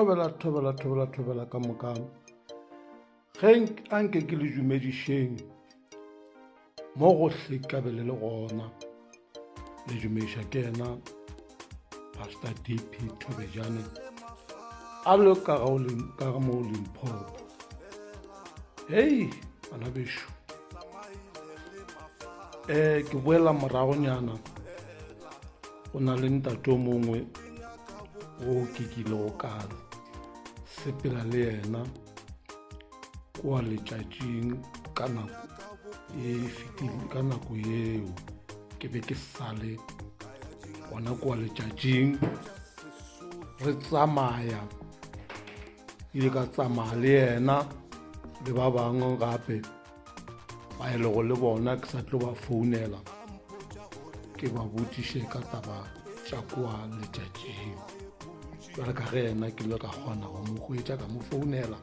thobela ka mokano ge anke ke le dumedišeng mo gohle ka be le gona le dumediša ke ena Pastor DP Thobejane a lo ka ga mo Limpopo. Hei bana bešo, ke boela moragonyana go na le ntate o mongwe o ke kilego ka sepela le yena kwa letšatšing ka nako e fetile, ka nako yeo ke be ke sale gona kwa letšatšing re tsamaya, ile ka tsamaya le yena le ba bangwe gape ba e lego le bona ke sa tlo ba founela ke ba botšiše ka taba tša kwa letšatšing. Jwale ka ge yena ke ile ka kgona go mo hwetša ka mo founela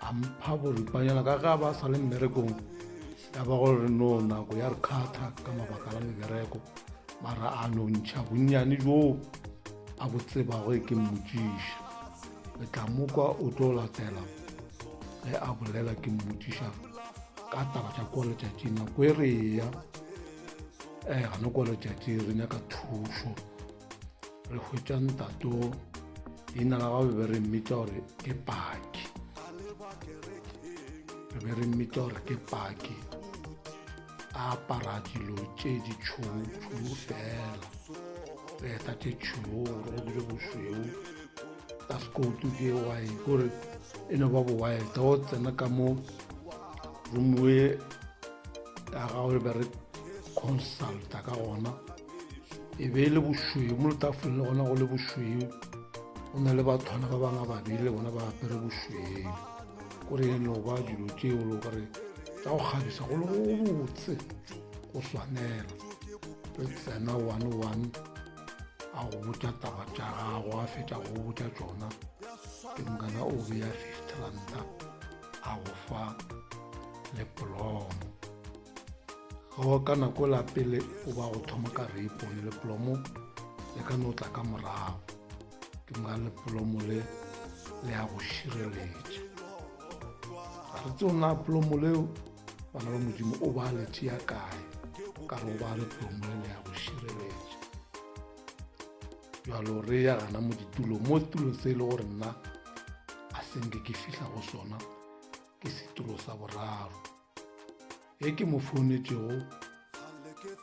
a mpha boripanyana ka ga ba sa le mmerekong, ya ba gore no nako ya re kgatha ka mabaka la mebereko, mara a no ntšha bonnyane jo a bo tsebago ke mmotšiša. Le tla mo kwa o tlo latela ge a bolela ke mmotšiša ka taba tša kwa letšatšing nako e re ya gane kwa letšatši re nyaka thušo, re hwetša ntato leina la gabe be re mmitša gore ke Paki, be re mmitša gore ke Paki a apara dilo tše ditšhou fela, re eta tše tšhou re dile bošweu ta sekoutu ke wae kore e no ba bo waeta o tsena ka mo rumoe ya gago be re consulta ka gona e be le bošweu mo letafoleng le gona go le bošweu, go na le bathwana ba bangwe babile bona ba apere bošweu kore e no ba dilo tšeo le gore tša go kgabisa go le go botse go swanela. Re tsena one a go botša taba tša gago, a fetša go botša tšona ke nkana o beya 50 ranta a go fa le plomo. Go ka nako la pele o ba go thoma ka re ipone le plomo le ka no tla ka morago, ke mga le plomo le a go šireletša. Re tse na plomo leo bana ba modimo o ba le tšea kae ka re o ba le plomo le a go šireletša. Jalo re ya gana mo ditulong, mo setulong se e le gore nna a senke ke fihla go sona ke setulo sa boraro. E ke mo founetšego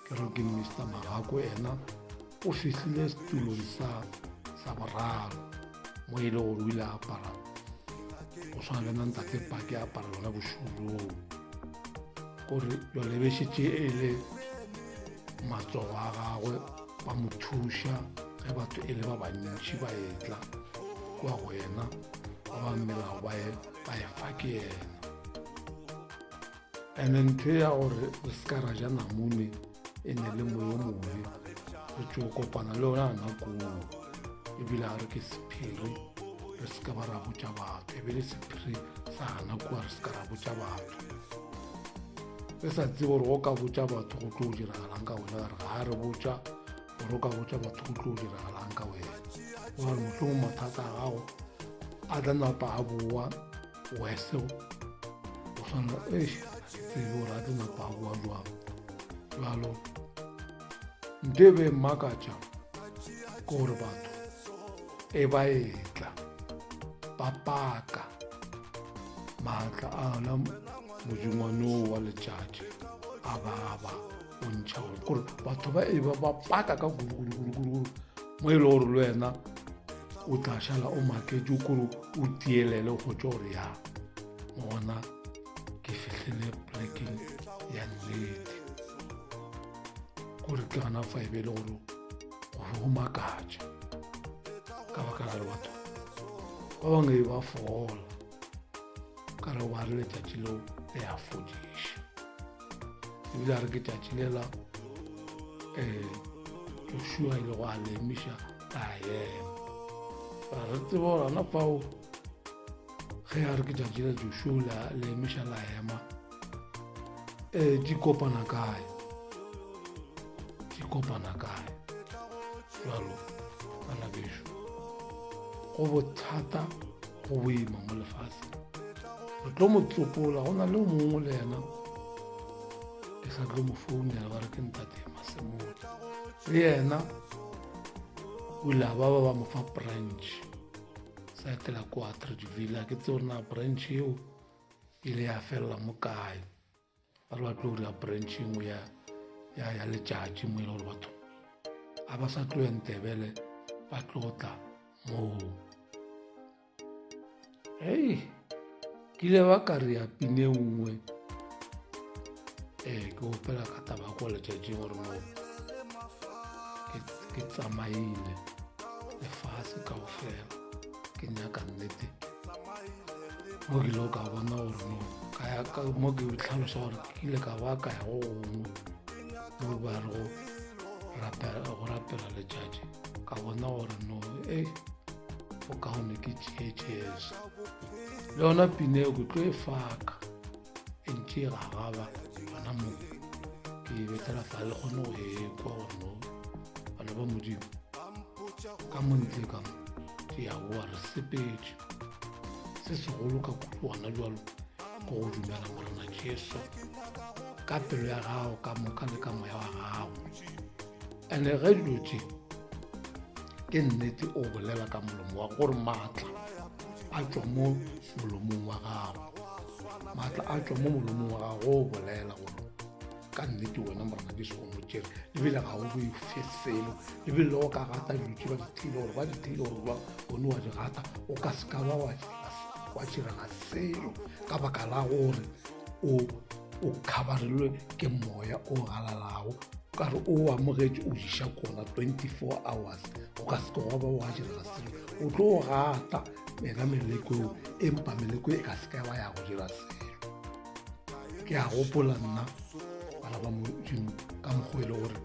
ke re ke Mr. Magako, ena o fihlile setulong sa boraro mo e le gore o ile a apara go swana le ntate Paki a apara lona bošulong, gore jale be šetše e le matsogo a gagwe ba mo thuša ge batho e le ba bantši ba etla kwa go yena ba ba mmelao ba e fa ke yena. Ene ntho ya gore re se ka ra ja namune e ne le moyo mongwe re tšo kopana le yona nakong ebile a re ke sephiri re se ka ba ra botša batho, e be le sephiri sa gana kua re se ka ra botša batho, re sa tsebe gore go ka botša batho go tlo diragalang ka wena, re ga re botša gore o ka botša batho go tlo diragalang ka wena. Gore mohlomong mathata a gago a tla napa a boa weseo o swana tsebe gore a tla napa a boa jwang. Jalo nte be mmakatša ke gore batho e ba etla ba paka maatla a la mojingwaneng wa letšatši a baba o ntšha gore batho ba e ba paka ka guruguruguruguru mo e le gore le wena o tla šala o maketše kore o tielele go tša gore ya gona ke fihlile plekeng ya nnete, gore ke gana fa e be le gore go makatša ka baka la le batho ba bangwe ba fola ka re ba re letšatši leo le a fodiša, ebile a re ke tšatši lela Joshua ile go a lemiša a ema. Re tseba gore ana fao ge a re ke tšatši la Joshua la lemiša la ema di kopana kae. Jalo bana bešo go bothata go boima mo lefatsheng. Re tlo mo tsopola, go na le mongwe le yena ke sa tlo mo founela ba re ke ntate Masemola, le yena o ile ba mo fa branch sa etela kwa Atteridgeville. Ke tse gore na branch eo ile ya fella mo kae, ba re ba tlo dira branch engwe ya letšatši mo e le gore batho a ba sa tlo ya Ndebele ba tlo tla moo. Hei, ke ile ba ka re ya pine nngwe ke opela ka taba kwa letšatšing gore mo ke tsamaile lefase ka ofela ke nyaka nnete mo ke ile ka bona gore no mo ke tlhalosa gore ke ile ka ba ka ya go gongwe mo ba re go rapela letšatši, ka bona gore no o kaone ke tšeetšeese le yona pine ke tlo e faka e ntše e gagaba gona mo ke betela fa le kgone go ekwa gore no bana ba modimo ka montle ka ke ya boa re sepetše se segolo ka kudu gona jalo go go dumela morena Jesu ka pelo ya gago ka moka le ka moya wa gago. And-e ge dilo tše ke nnete o bolela ka molomo wa gore maatla a tšwa mo molomong wa gago, maatla a tšwa mo molomong wa gago o bolela gore ka nnete wena morena Jesu o mo tšere, lebile ga o bo ife selo, lebile o ka gata dilo tše ba di theile gore ba di theile gore bone wa di gata o ka se ka ba wa tšerega selo ka baka la gore o khabarilwe ke moya o galalago ka re o amogetše o diša kona 24 hours o ka se go ba wa direga selo, o tlo o gata mena meleko empa meleko e ka se ka ba ya go dira selo. Ke a gopola nna bana ba modimo ka mokgwele gore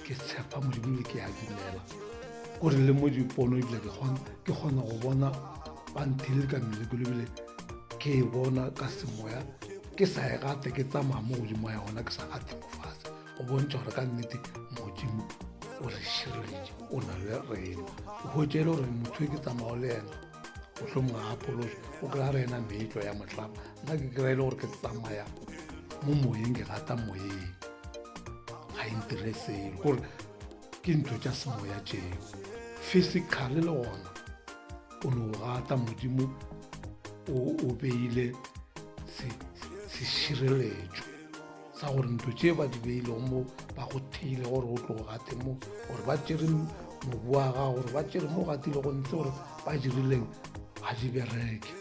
ke tshepa modimo le ke a dumela gore le mo dipono ebile ke kgona go bona ba nthile ka meleko lebile ke e bona ka semoya ke sa e gate ke tsamaya mo godimo ya gona ke sa gate mo fase go bontša gore ka nnete modimo o re šireletše o na le rena o hwetšele gore motho e ke tsamao le yena o tlo mga apoloso o kry-a rena meetlo ya motlapa nna ke kry-ele gore ke tsamaya mo moyeng ke gata moyeng ga interesele gore ke ntho tša semoya tšeo physically le gona o ne o gata modimo o beile sešireletšo sa gore ntho tše ba di beilego mo ba go theile gore o tlo go gate mo gore ba tšere mobu wa gago gore ba tšere mo gatile go ntse gore ba dirileng ga di bereke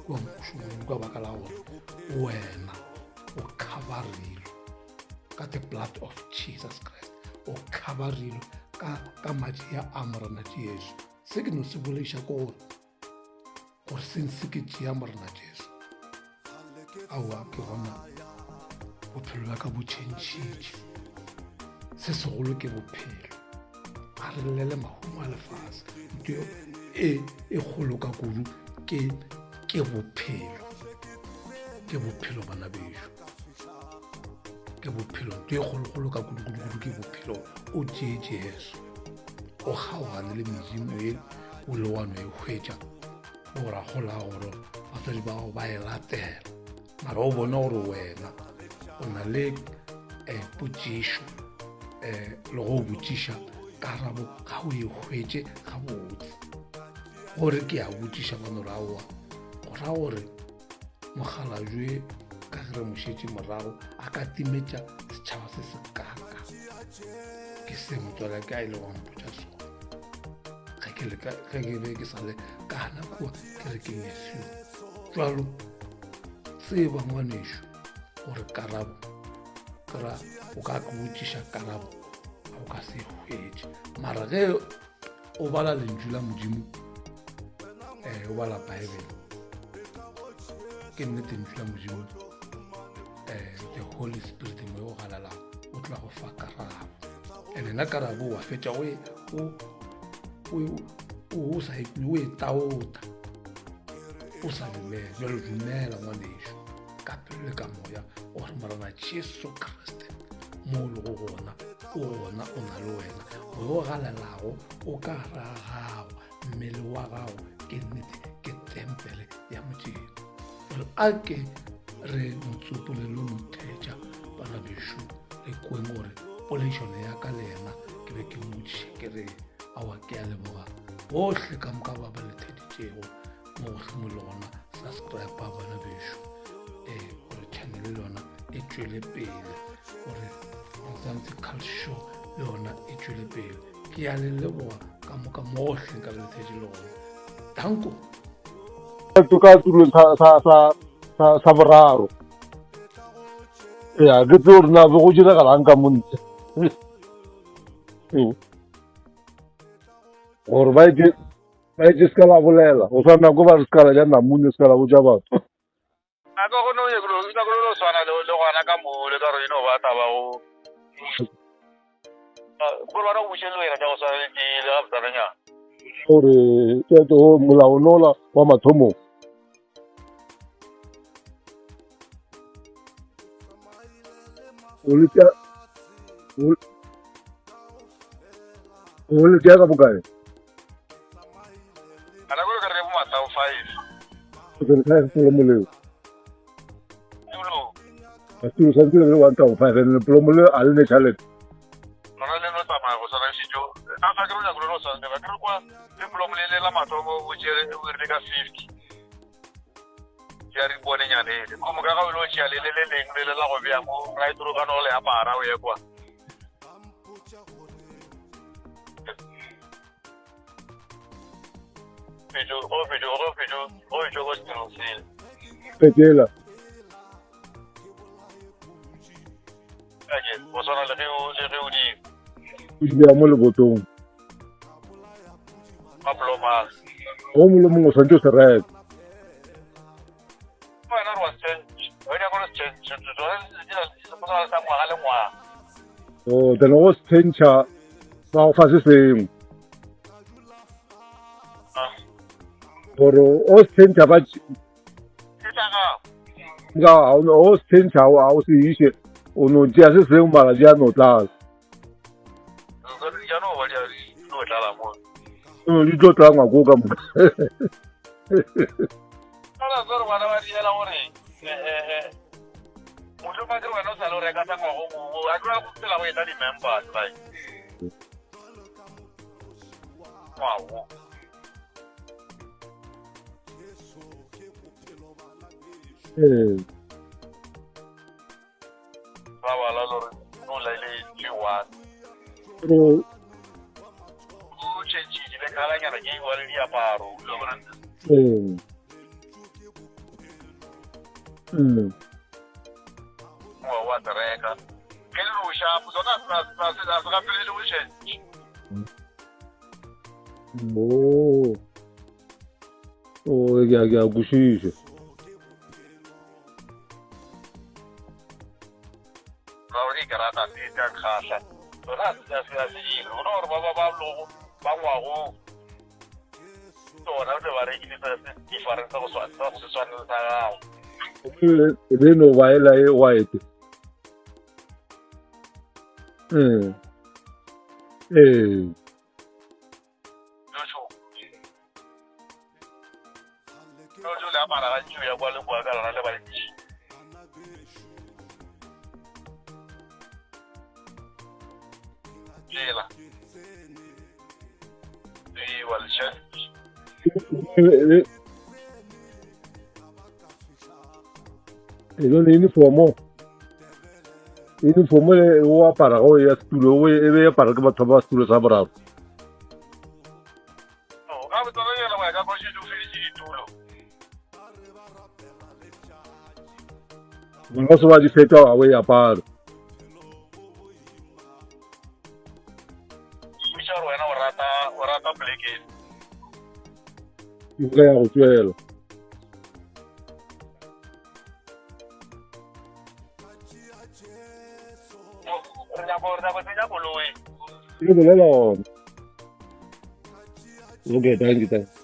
kua mošomong ka baka la gore wena o khabarilwe ka the blood of Jesus Christ, o khabarilwe ka madi a morena Jesu. Se ke no se boleiša ko gore sense ke tšea morena Jesu aowa ke gona bophelo ba ka bo tšhentšhitše, se segolo ke bophelo a re lele mahumo a lefase ntho e kgolo ka kudu ke bophelo bana bešo, ke bophelo ntho e kgolokgolo ka kudu ke bophelo o tšee Jesu o kgaogane le medimo e o le wano e hwetša gore a gola gore batswadi ba gago ba e latela mara o bona gore wena o na le potšišo le go botšiša karabo ga o e hwetše gabotse gore ke a botšiša manoraoa go ra gore mogala jwe ka gere mošetše morago a ka timetša setšhaba se se kaka ke se motswala ka ile wa mpotša sona ge ke be ke sa le ka gana kua ke re ke nyesio jalo tseba ngwanešo gore karabo kera o ka botšiša karabo ga o ka se hwetše mara ge o bala lentšu la modimo o bala bible ke nnete lentšu la modimo the Holy Spirit mo o galala o tla go fa karabo ene na karabo wa fetša o sa o e taota o sa dumela jalo dumela ngwanešo ka pelo le ka moya gore morena Jesu Kriste mo le go gona o na le wena o galelago o ka ragago mmele wa gago ke nnete ke tempele ya Modimo gore a ke re motsopolelo mothetša bana bešo le kweng gore polešone ya ka le yena ke be ke modiše ke re awa ke a leboga bohle ka moka ba letheditšego mo go hlome le gona subscribe ba bana bešo gore channel le yona e tšwele pele gore Mzansi Culture Show le yona e tšwele pele ke a le leboga ka moka mohle ka letheditše le gona danko ka tulo sa boraro ya ke tse gore na be go diragalang ka montle gore ba etse se ka la bolela go tshwana ko ba re se ka la ja namune se ka la boja batho a ka gone o nyakololo tshwana le gona ka mole ka gore eno ba taba go gore bana go bušele wena ja go tshwana le tele ga botsananyana gore tete o molao nola wa mathomong o le tea ka bokae ana gore ka re bo matao 5 ke re ka moleo tulo a tulo sa ntse le 1500 and le plomole a le ne challenge nona le no tsamaya go sana sijo a ka re nyakolo no sana ba ke kwa le plomole le la mathomo o jere o re ka 50 ya re bone nyane le komo ka ga o lo tšea le leng le la go bea mo ra itoro ka no le apara o ye kwa Video, go still feel. petela Again, was on a little o dira mo le botong Upload. o mo le mongwe santse se reka When I was change, when I was change, o then o se tšhentšha ba go fa se sengwe gore o se tšhentšha ba o se tšhentšha a o se iše o no tšea se sengwe mara di a no tlase di tlo tla ngwako ka moka Wow. pero ke a kwešiše le no ba ela e white elo le uniformo le o apara go ya setulo e be apara ke batho ba setulo sa boraro ba se ba di feta a o e apara nka ya go tswela ke bolela ona okay thank you